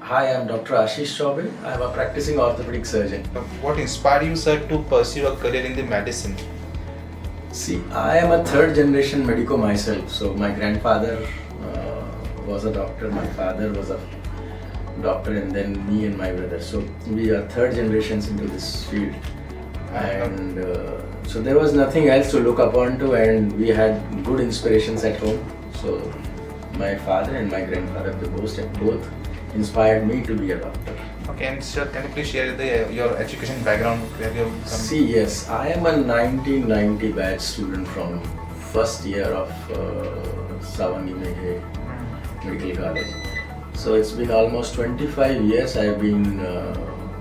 Hi, I'm Dr. Ashish Chaubey. I'm a practicing orthopedic surgeon. What inspired you, sir, to pursue a career in the medicine? See, I am a third generation medico myself. So, my grandfather was a doctor, my father was a doctor, and then me and my brother. So, we are third generations into this field. And so, there was nothing else to look upon to, and we had good inspirations at home. So, my father and my grandfather, they both inspired me to be a doctor. Okay, and sir, can you please share your education background? Where you come? See, yes, I am a 1990 batch student from first year of Savangi Meghe Medical College. So it's been almost 25 years I've been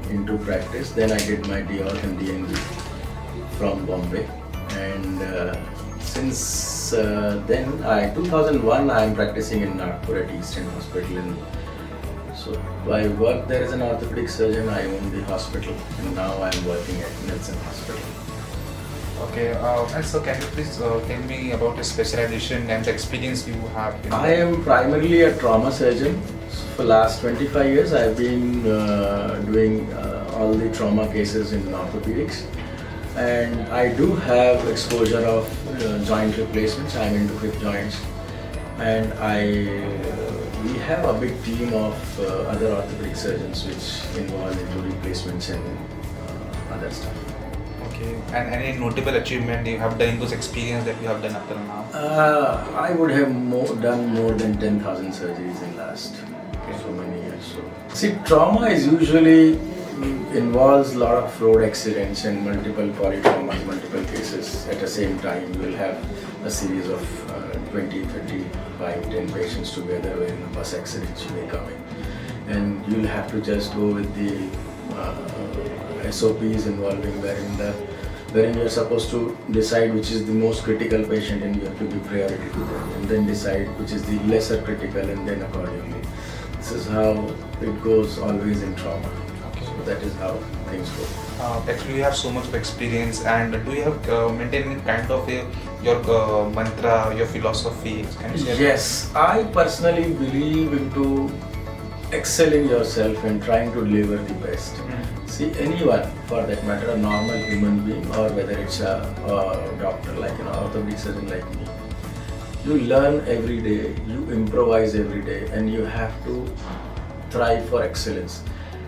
into practice. Then I did my DOT and DNB from Bombay, and since then, 2001, I am practicing in Nagpur at Eastern Hospital. So I worked there as an orthopedic surgeon. I own the hospital, and now I am working at Nelson Hospital. Okay, and so can you please tell me about your specialization and the experience you have? I am primarily a trauma surgeon. For last 25 years, I have been doing all the trauma cases in orthopedics, and I do have exposure of joint replacements. I am into hip joints, and we have a big team of other orthopedic surgeons which involve into replacements and other stuff. Okay, and any notable achievement you have done in those experience that you have done up till now? I would have done more than 10,000 surgeries in last so many years. So, see, trauma is usually involves a lot of road accidents and multiple polytraumas, multiple cases at the same time. You will have a series of 20, 30, 5, 10 patients together in a bus accident you may come in. And you'll have to just go with the SOPs involving wherein you're supposed to decide which is the most critical patient and you have to give priority to them, and then decide which is the lesser critical, and then accordingly. This is how it goes always in trauma. Okay. So that is how things go. Actually, you have so much of experience, and do you have maintained kind of your mantra, your philosophy? Can you share? Yes, I personally believe into excelling yourself and trying to deliver the best. See, anyone for that matter, a normal human being, or whether it's a doctor like an orthopedic surgeon like me, you learn every day, you improvise every day, and you have to thrive for excellence.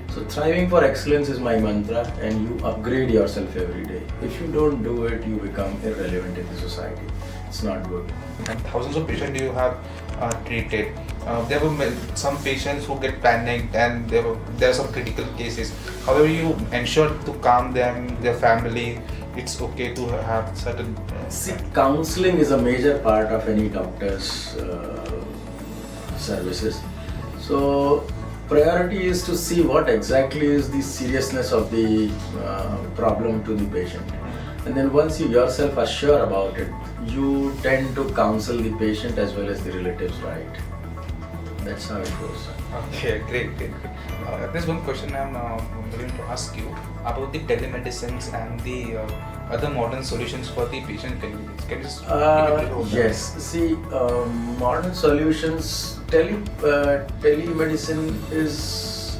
So thriving for excellence is my mantra, and you upgrade yourself every day. If you don't do it, you become irrelevant in the society. It's not good. And thousands of patients you have treated. There were some patients who get panicked, and there are some critical cases. However, you ensure to calm them, their family. It's okay to have certain. See, counseling is a major part of any doctor's services. So priority is to see what exactly is the seriousness of the problem to the patient, and then once you yourself are sure about it, you tend to counsel the patient as well as the relatives, right? That's how it goes. Okay, great. There's one question I'm willing to ask you about the telemedicines and the other modern solutions for the patient convenience. Can you just give a little overview? Yes. See, modern solutions, telemedicine is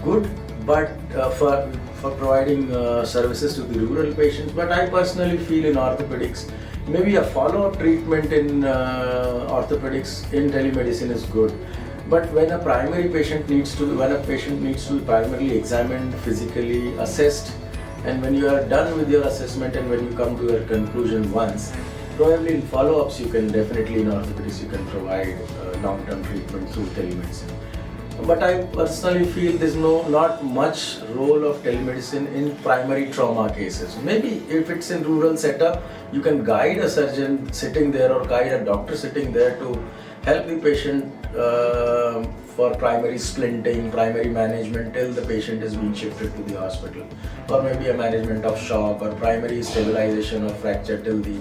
good, but for providing services to the rural patients. But I personally feel in orthopedics, maybe a follow-up treatment in orthopedics in telemedicine is good. But when a patient needs to be primarily examined, physically assessed, and when you are done with your assessment and when you come to your conclusion once, probably in follow-ups you can definitely in orthopedics you can provide long-term treatment through telemedicine. But I personally feel there's not much role of telemedicine in primary trauma cases. Maybe if it's in rural setup, you can guide a surgeon sitting there or guide a doctor sitting there to help the patient for primary splinting, primary management till the patient is being shifted to the hospital, or maybe a management of shock or primary stabilization of fracture till the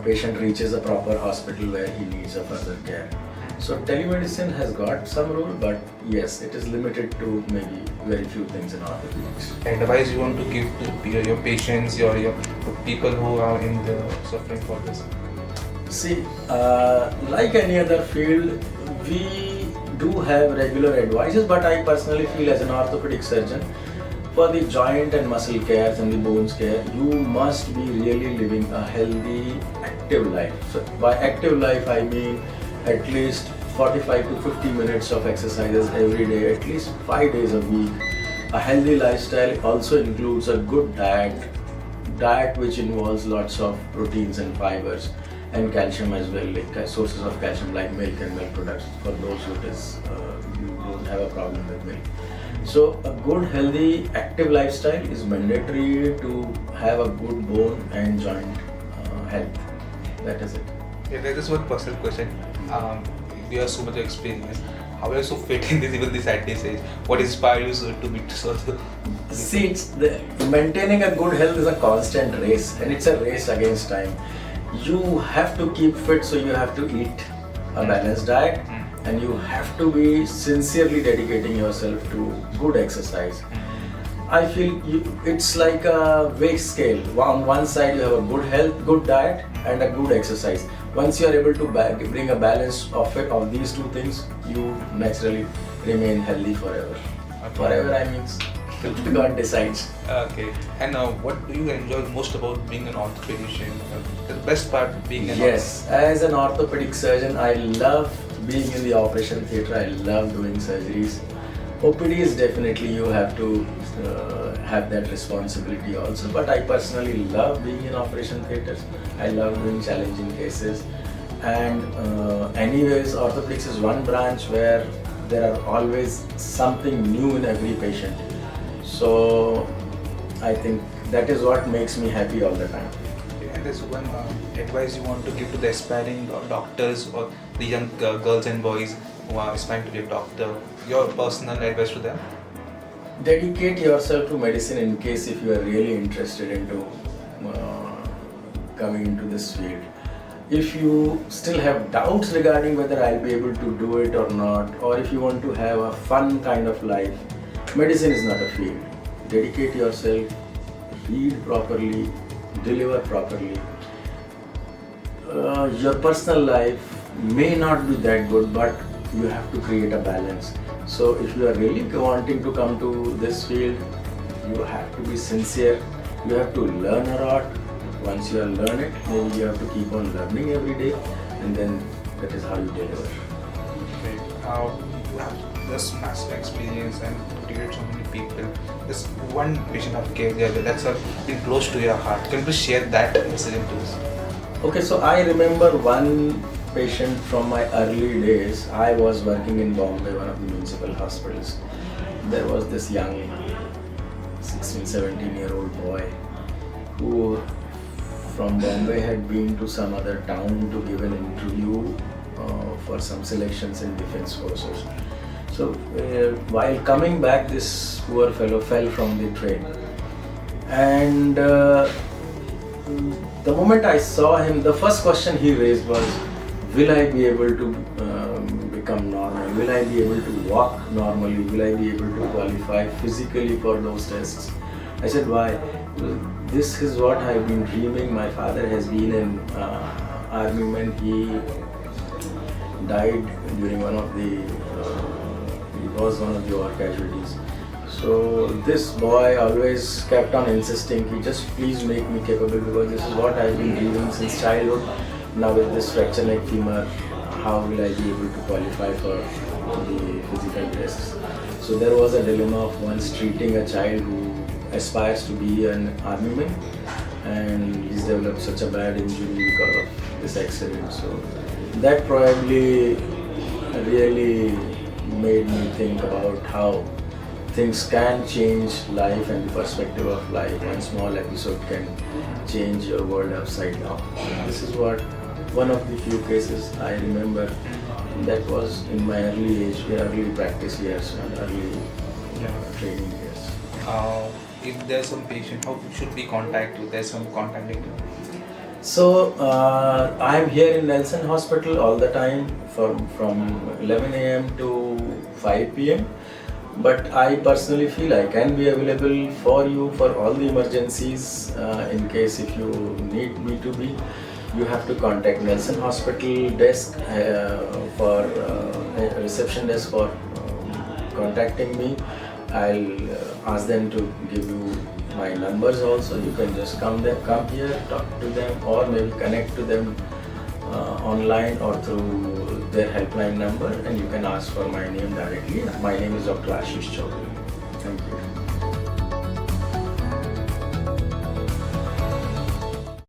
patient reaches a proper hospital where he needs a further care. So telemedicine has got some role, but yes, it is limited to maybe very few things in orthopedics. Advice you want to give to your patients, your people who are in the suffering for this? See, like any other field, we do have regular advices, but I personally feel as an orthopedic surgeon, for the joint and muscle cares and the bones care, you must be really living a healthy, active life. So by active life, I mean at least 45 to 50 minutes of exercises every day, at least 5 days a week. A healthy lifestyle also includes a good diet which involves lots of proteins and fibers and calcium as well, like sources of calcium like milk and milk products for those who you don't have a problem with milk. So a good healthy active lifestyle is mandatory to have a good bone and joint health. That is it. Yeah, there is one personal question. You have so much experience. How are you so fit in this, even this at this age? What inspired you so to be so? See, maintaining a good health is a constant race, and it's a race against time. You have to keep fit, so you have to eat a balanced diet, and you have to be sincerely dedicating yourself to good exercise. I feel it's like a weight scale. On one side you have a good health, good diet, and a good exercise. Once you are able to bring a balance of these two things, you naturally remain healthy forever. Okay. Forever, I mean, God decides. Okay. And what do you enjoy most about being an orthopedician? The best part being an Yes, as an orthopedic surgeon, I love being in the operation theatre. I love doing surgeries. OPD is definitely, you have to have that responsibility also, but I personally love being in operation theatres. I love doing challenging cases, and anyways, orthopedics is one branch where there are always something new in every patient. So I think that is what makes me happy all the time. And there's one advice you want to give to the aspiring doctors or the young girls and boys who are aspiring to be a doctor. Your personal advice to them? Dedicate yourself to medicine in case if you are really interested into coming into this field. If you still have doubts regarding whether I'll be able to do it or not, or if you want to have a fun kind of life, medicine is not a field. Dedicate yourself, read properly, deliver properly. Your personal life may not be that good, but you have to create a balance. So if you are really wanting to come to this field, you have to be sincere, you have to learn a lot. Once you have learned it, maybe you have to keep on learning every day, and then that is how you deliver. Okay. You have this massive experience and treated so many people. There's one patient of care that's been close to your heart. Can you please share that incident to us? Okay, so I remember one patient from my early days. I was working in Bombay, one of the municipal hospitals. There was this young 16, 17-year-old boy who from Bombay had been to some other town to give an interview for some selections in defense forces. So while coming back, this poor fellow fell from the train, and the moment I saw him, the first question he raised was, will I be able to become normal? Will I be able to walk normally? Will I be able to qualify physically for those tests? I said, why? This is what I've been dreaming. My father has been in army when he died during one of the, he was one of the war casualties. So this boy always kept on insisting, he just please make me capable, because this is what I've been dreaming since childhood. Now with this fracture neck femur, how will I be able to qualify for the physical tests? So there was a dilemma of once treating a child who aspires to be an army man, and he's developed such a bad injury because of this accident. So that probably really made me think about how things can change life and the perspective of life. One small episode can change your world upside down. This is what one of the few cases I remember. That was in my early practice years and early training years. If there's some patient, how should we contact you? There's some contact detail. So I'm here in Nelson Hospital all the time from 11 a.m. to 5 p.m. But I personally feel I can be available for you for all the emergencies in case if you need me to be. you have to contact Nelson Hospital desk for reception desk for contacting me. I'll ask them to give you my numbers also. You can just come here, talk to them, or maybe connect to them online or through their helpline number, and you can ask for my name directly. My name is Dr. Ashish Chaudhary. Thank you.